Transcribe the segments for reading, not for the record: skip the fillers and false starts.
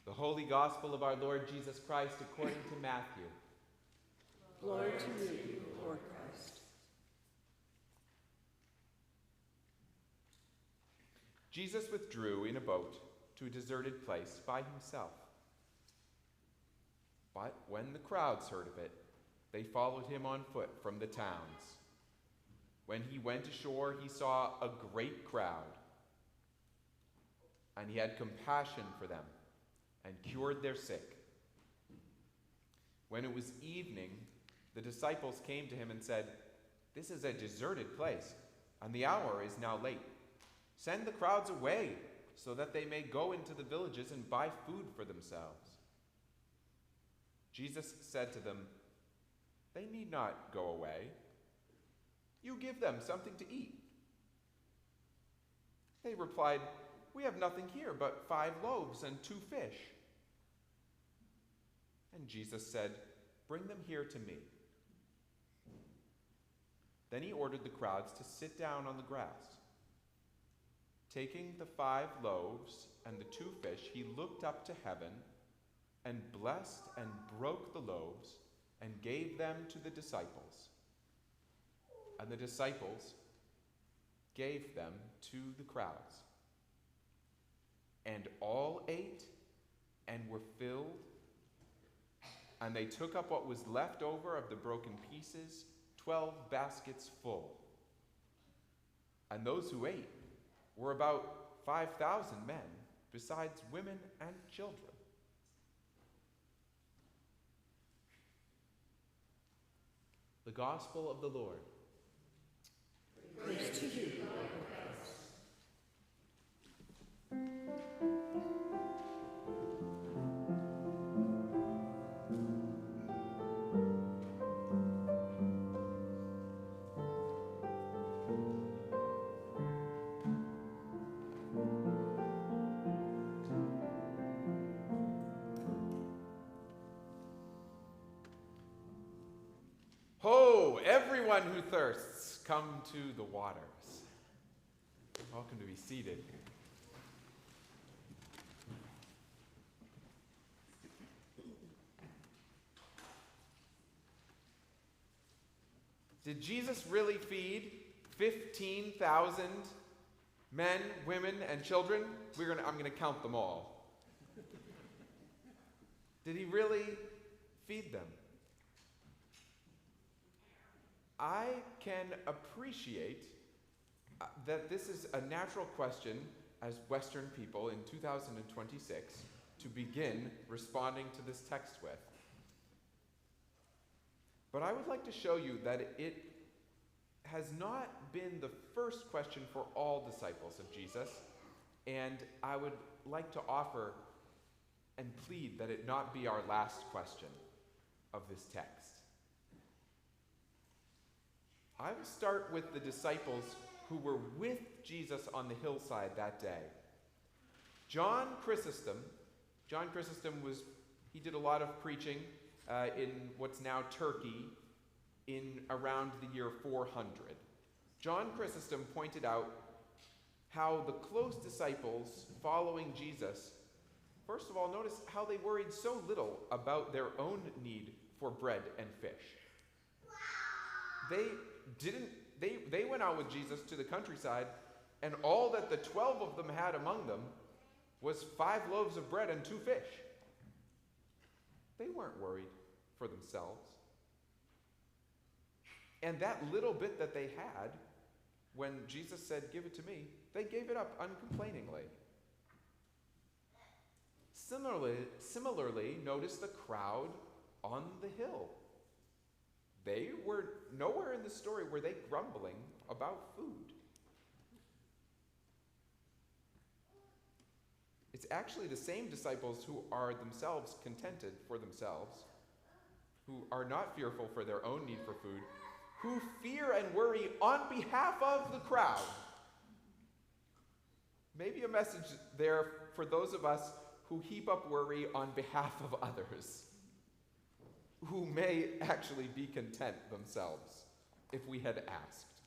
The Holy Gospel of our Lord Jesus Christ according to Matthew. Glory to you, Lord Christ. Jesus withdrew in a boat to a deserted place by himself. But when the crowds heard of it, they followed him on foot from the towns. When he went ashore, he saw a great crowd, and he had compassion for them and cured their sick. When it was evening, the disciples came to him and said, "This is a deserted place, and the hour is now late. Send the crowds away so that they may go into the villages and buy food for themselves." Jesus said to them, "They need not go away. You give them something to eat." They replied, "We have nothing here but 5 loaves and 2 fish." And Jesus said, "Bring them here to me." Then he ordered the crowds to sit down on the grass. Taking the 5 loaves and the 2 fish, he looked up to heaven and blessed and broke the loaves and gave them to the disciples. And the disciples gave them to the crowds. And all ate and were filled, and they took up what was left over of the broken pieces, 12 baskets full. And those who ate were about 5,000 men, besides women and children. The Gospel of the Lord. Praise to you, Lord Christ. Ho, everyone who thirsts, come to the waters. Welcome to be seated. Did Jesus really feed 15,000 men, women, and children? I'm going to count them all. Did he really feed them? I can appreciate that this is a natural question as Western people in 2026 to begin responding to this text with. But I would like to show you that it has not been the first question for all disciples of Jesus, and I would like to offer and plead that it not be our last question of this text. I will start with the disciples who were with Jesus on the hillside that day. John Chrysostom he did a lot of preaching in what's now Turkey in around the year 400. John Chrysostom pointed out how the close disciples following Jesus, first of all, notice how they worried so little about their own need for bread and fish. They went out with Jesus to the countryside, and all that the 12 of them had among them was 5 loaves of bread and 2 fish. They weren't worried for themselves. And that little bit that they had, when Jesus said, "Give it to me," they gave it up uncomplainingly. Similarly, notice the crowd on the hill. They were nowhere in the story were they grumbling about food. It's actually the same disciples who are themselves contented for themselves, who are not fearful for their own need for food, who fear and worry on behalf of the crowd. Maybe a message there for those of us who heap up worry on behalf of others, who may actually be content themselves if we had asked.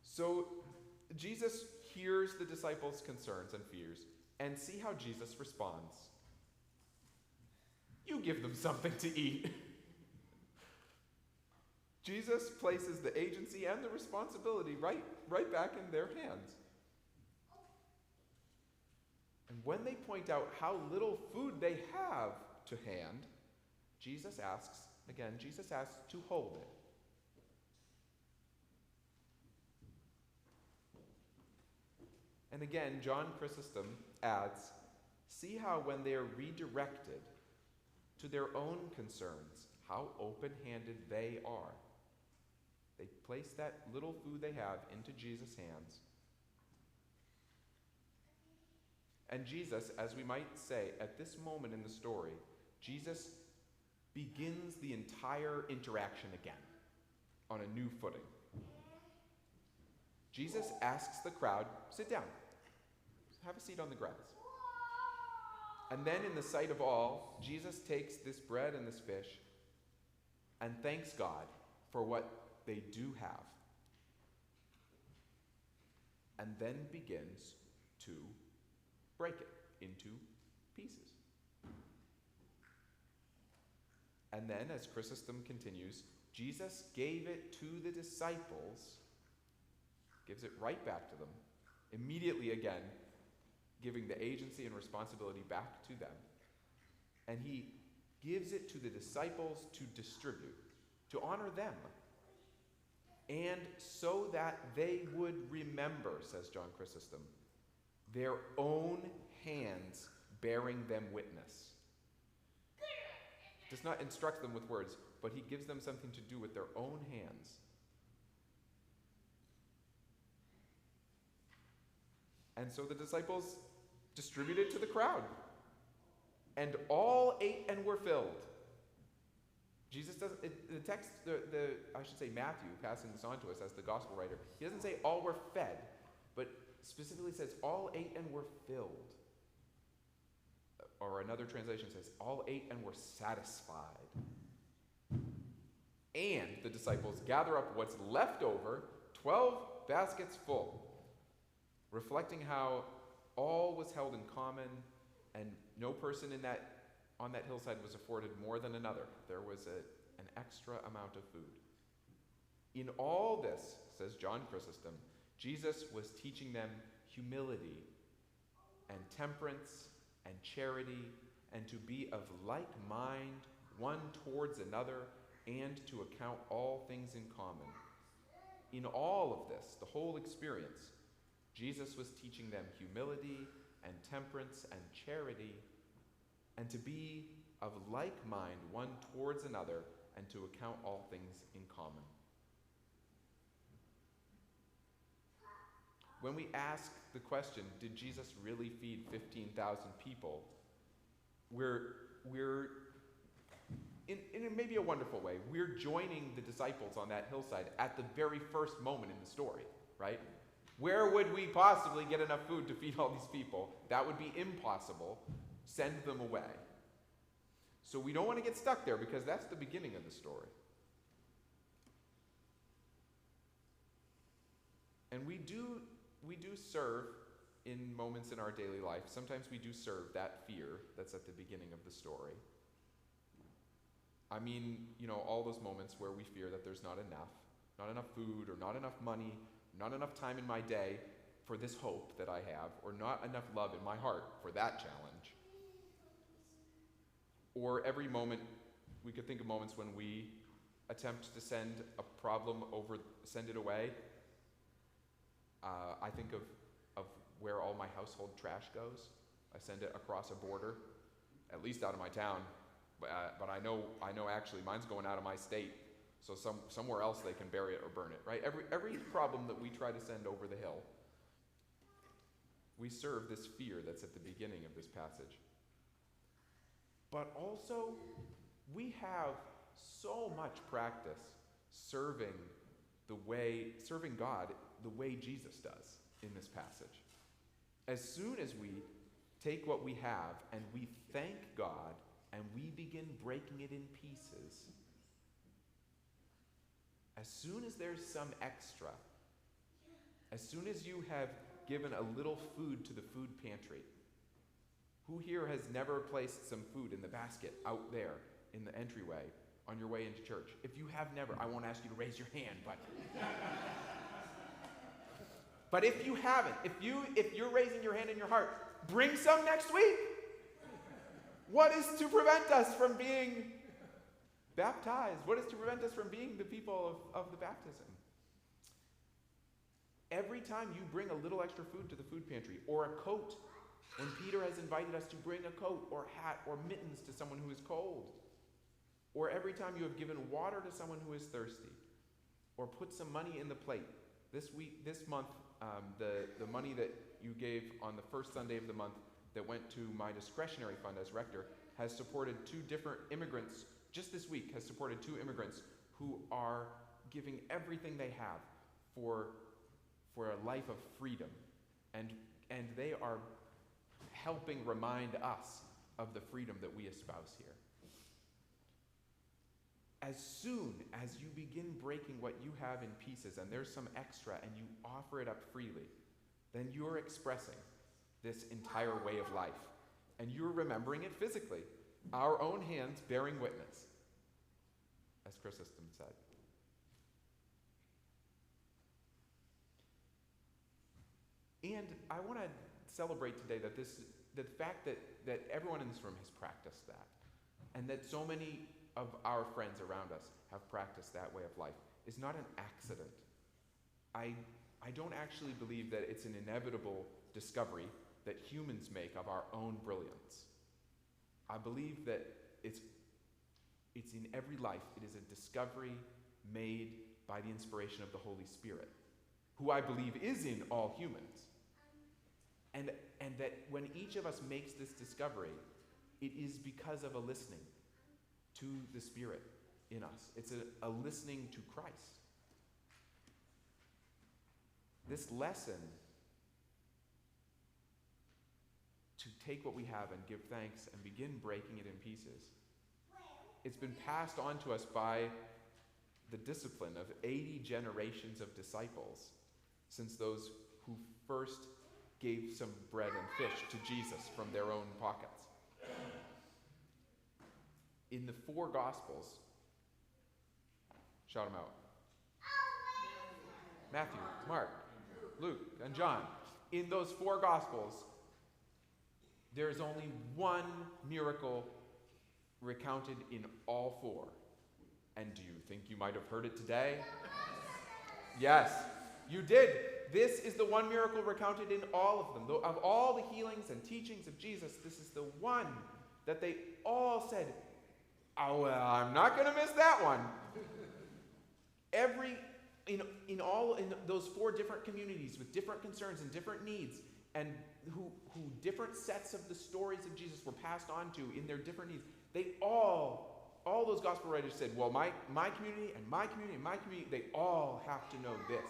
So Jesus hears the disciples' concerns and fears, and see how Jesus responds. You give them something to eat. Jesus places the agency and the responsibility right back in their hands. And when they point out how little food they have to hand, Jesus asks to hold it. And again, John Chrysostom adds, see how when they are redirected to their own concerns, how open-handed they are. They place that little food they have into Jesus' hands. And Jesus, as we might say, at this moment in the story, Jesus begins the entire interaction again on a new footing. Jesus asks the crowd, sit down, have a seat on the grass. And then in the sight of all, Jesus takes this bread and this fish and thanks God for what they do have. And then begins to break it into pieces. And then, as Chrysostom continues, Jesus gave it to the disciples, gives it right back to them, immediately again, giving the agency and responsibility back to them. And he gives it to the disciples to distribute, to honor them, and so that they would remember, says John Chrysostom, their own hands bearing them witness. Does not instruct them with words, but he gives them something to do with their own hands. And so the disciples distributed to the crowd. And all ate and were filled. Jesus doesn't, the text, I should say Matthew, passing this on to us as the gospel writer, he doesn't say all were fed, but specifically says all ate and were filled. Or another translation says all ate and were satisfied. And the disciples gather up what's left over, 12 baskets full, reflecting how all was held in common and no person on that hillside was afforded more than another. There was an extra amount of food. In all this, says John Chrysostom, Jesus was teaching them humility and temperance and charity, and to be of like mind one towards another, and to account all things in common. In all of this, the whole experience, Jesus was teaching them humility and temperance and charity, and to be of like mind one towards another, and to account all things in common. When we ask the question, did Jesus really feed 15,000 people? We're in maybe a wonderful way, we're joining the disciples on that hillside at the very first moment in the story, right? Where would we possibly get enough food to feed all these people? That would be impossible. Send them away. So we don't want to get stuck there because that's the beginning of the story. And we do serve in moments in our daily life. Sometimes we do serve that fear that's at the beginning of the story. I mean, all those moments where we fear that there's not enough food, or not enough money, not enough time in my day for this hope that I have, or not enough love in my heart for that challenge. Or every moment, we could think of moments when we attempt to send a problem send it away. I think of where all my household trash goes. I send it across a border, at least out of my town, but I know actually mine's going out of my state, so somewhere else they can bury it or burn it, right? Every problem that we try to send over the hill, we serve this fear that's at the beginning of this passage. But also, we have so much practice serving God the way Jesus does in this passage. As soon as we take what we have and we thank God and we begin breaking it in pieces, as soon as there's some extra, as soon as you have given a little food to the food pantry, Who here has never placed some food in the basket out there in the entryway on your way into church? If you have never, I won't ask you to raise your hand, but if you haven't, if you're raising your hand in your heart, bring some next week. What is to prevent us from being baptized? What is to prevent us from being the people of the baptism? Every time you bring a little extra food to the food pantry, or a coat, when Peter has invited us to bring a coat or hat or mittens to someone who is cold, or every time you have given water to someone who is thirsty, or put some money in the plate. This month, the money that you gave on the first Sunday of the month that went to my discretionary fund as rector has supported two different immigrants. Just this week has supported two immigrants who are giving everything they have for a life of freedom. And they are helping remind us of the freedom that we espouse here. As soon as you begin breaking what you have in pieces and there's some extra and you offer it up freely, then you're expressing this entire way of life. And you're remembering it physically. Our own hands bearing witness, as Chrysostom said. And I want to celebrate today that the fact that everyone in this room has practiced that, and that so many of our friends around us have practiced that way of life is not an accident. I don't actually believe that it's an inevitable discovery that humans make of our own brilliance. I believe that it's in every life. It is a discovery made by the inspiration of the Holy Spirit, who I believe is in all humans. And that when each of us makes this discovery, it is because of a listening to the Spirit in us. It's a listening to Christ. This lesson to take what we have and give thanks and begin breaking it in pieces, it's been passed on to us by the discipline of 80 generations of disciples since those who first gave some bread and fish to Jesus from their own pockets. In the four Gospels, shout them out. Matthew, Mark, Luke, and John. In those four Gospels, there is only one miracle recounted in all four. And do you think you might have heard it today? Yes, you did. This is the one miracle recounted in all of them. Of all the healings and teachings of Jesus, this is the one that they all said, oh, well, I'm not going to miss that one. In those four different communities with different concerns and different needs, and who different sets of the stories of Jesus were passed on to in their different needs, they all those gospel writers said, well, my community and my community and my community, they all have to know this.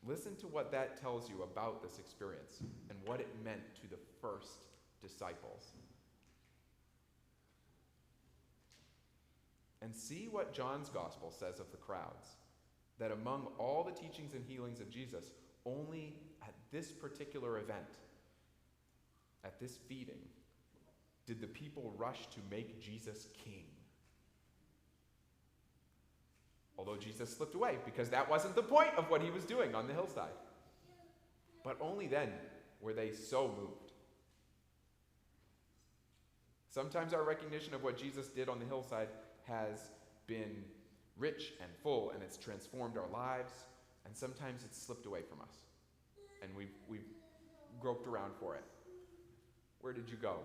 Listen to what that tells you about this experience and what it meant to the first disciples. And see what John's gospel says of the crowds. That among all the teachings and healings of Jesus, only at this particular event, at this feeding, did the people rush to make Jesus king. Although Jesus slipped away, because that wasn't the point of what he was doing on the hillside. But only then were they so moved. Sometimes our recognition of what Jesus did on the hillside has been rich and full, and it's transformed our lives, and sometimes it's slipped away from us. And we've groped around for it. Where did you go?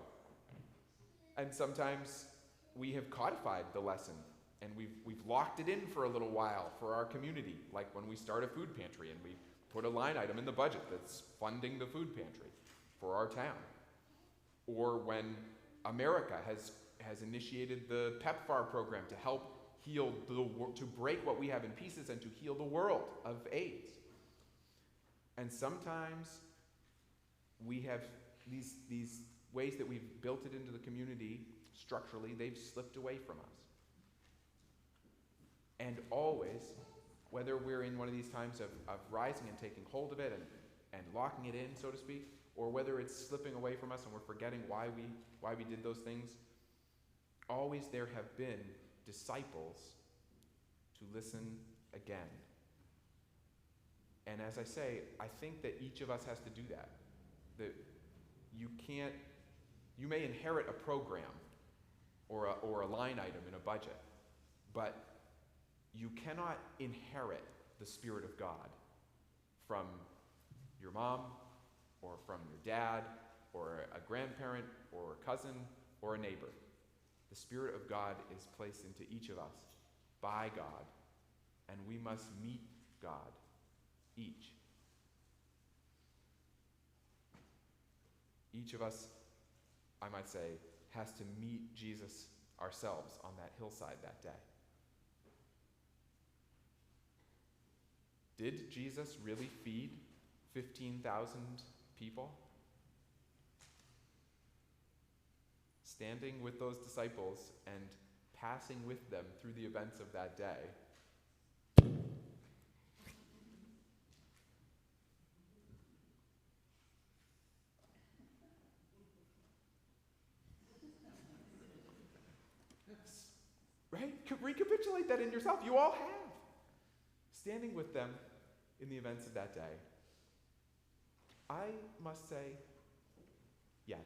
And sometimes we have codified the lesson, and we've locked it in for a little while for our community, like when we start a food pantry and we put a line item in the budget that's funding the food pantry for our town. Or when America has initiated the PEPFAR program to help heal to break what we have in pieces and to heal the world of AIDS. And sometimes we have these ways that we've built it into the community structurally, they've slipped away from us. And always, whether we're in one of these times of rising and taking hold of it and locking it in, so to speak, or whether it's slipping away from us and we're forgetting why we did those things, always there have been disciples to listen again. And as I say, I think that each of us has to do that. That you may inherit a program or a line item in a budget, but you cannot inherit the Spirit of God from your mom or from your dad or a grandparent or a cousin or a neighbor. The Spirit of God is placed into each of us by God, and we must meet God, each. Each of us, I might say, has to meet Jesus ourselves on that hillside that day. Did Jesus really feed 15,000 people? Standing with those disciples and passing with them through the events of that day. Right? Recapitulate that in yourself. You all have. Standing with them in the events of that day. I must say, yes.